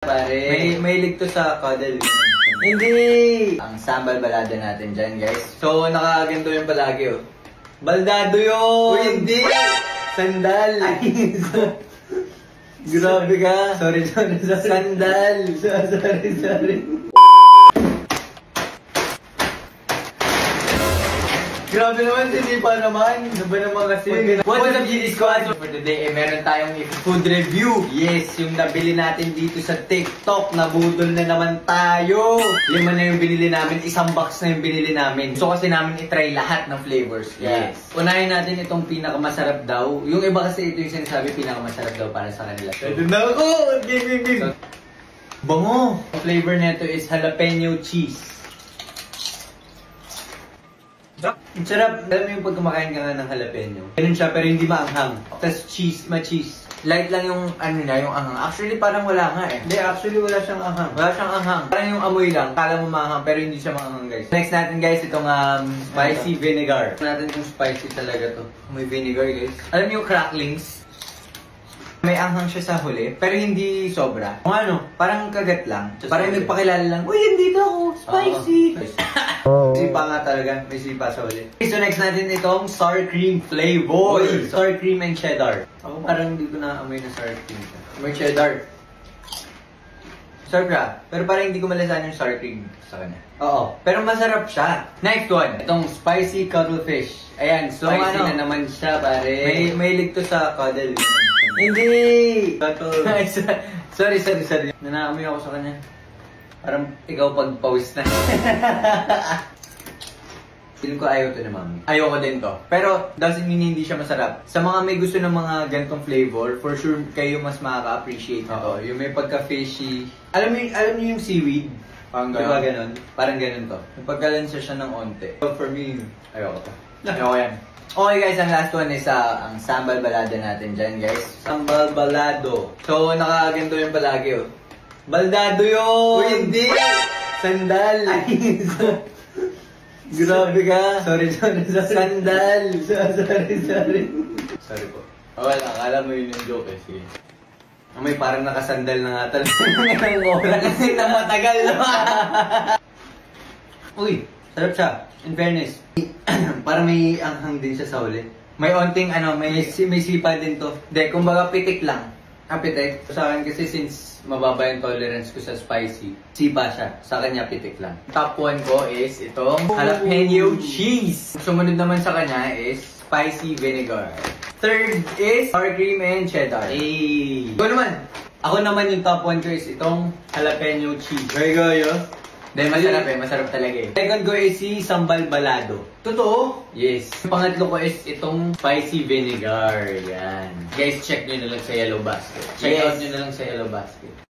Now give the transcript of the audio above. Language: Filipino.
Pare, may ligto sa cuddle. Hindi! Ang sambal balado natin dyan, guys. So, nakaganto yung palagi, oh. Baldado yun! Uy, hindi! Sandal! Grabe ka! Sorry. Sandal! Sorry. Grabe naman, hindi pa naman. Ano ba naman kasi? What's up, GD Squad? For today, meron tayong food review. Yes, yung nabili natin dito sa TikTok, nabudol na naman tayo. 5 na yung binili namin, isang box na yung binili namin. Gusto kasi namin itry lahat ng flavors. Yes. Unahin natin itong pinakamasarap daw. Yung iba kasi ito yung sinasabi pinakamasarap daw para sa kanila. So, Ito na ako! Game! So, bango! Ang flavor nito is jalapeno cheese. Ang sarap. Alam mo yung pag kumakain ka nga ng jalapeno. Ganun siya pero hindi maanghang. Tapos cheese, ma-cheese. Light lang yung ano niya, yung anghang. Actually, parang wala nga eh. Hindi, actually wala siyang anghang. Wala siyang anghang. Parang yung amoy lang. Kala mo maanghang pero hindi siya maanghang, guys. Next natin guys, itong spicy vinegar. Natin kung spicy talaga to. May vinegar, guys. Alam niyo yung cracklings? May anghang siya sa huli, pero hindi sobra. Kung ano, Parang kagat lang. parang nagpakilala lang, uy, andito ako, spicy! Sipa nga talaga, may sipa sa huli. Okay, so next natin itong sour cream flavor. Oy, sour cream and cheddar. Ako parang hindi ko na-amoy na sour cream. May cheddar. Sarap siya, pero parang hindi ko malasahan yung sour cream sa kanya. Oo, pero masarap siya. Next one, itong spicy cuttlefish. Ayan, So, spicy ano? na naman siya, pare. May ligto sa cuddle. Hindi! Cuddle. sorry. Nanaamoy ako sa kanya. Parang ikaw pag pawis na. Feeling ko ayaw to na mami. Ayoko din to. Pero doesn't mean hindi siya masarap. Sa mga may gusto ng mga gantong flavor, for sure kayo mas makaka-appreciate nito. Yung may pagka-fishy. Alam niyo yung seaweed? Parang Diba gano'n. ganun? Parang ganun to. Yung pagkalansa siya ng onte. So for me, ayoko to. Ayoko yan. Okay guys, ang last one is ang sambal balado natin dyan, guys. Sambal balado. So nakaganto yung palagi, oh. Baldado yun! Uy, hindi! Sandal! Grabe ka! Sorry. Sandal! Sorry. Sorry po. Oh, well, akala mo yun yung joke eh. Sige. May parang nakasandal na nga talaga ng oras kasi na matagal na. Uy, sarap siya. In fairness. Parang may anghang din siya sa huli. May onting May sipa din to. Hindi, kumbaga pitik lang. Pitik. Sa akin kasi since mababa yung tolerance ko sa spicy, sipa siya. Sa kanya pitik lang. Top 1 ko is itong jalapeno cheese. Sumunod naman sa kanya is spicy vinegar. Third is sour cream and cheddar. Hey! Ikaw naman. Ako naman yung top 1 ko is itong jalapeno cheese. Very good, yo. Dahil masarap masarap talaga eh. Second ko is si sambal balado. Totoo? Yes. Pangatlo ko is itong spicy vinegar. Yan. Guys, check nyo na lang sa Yellow Basket. Check Yes. out nyo na lang sa Yellow Basket.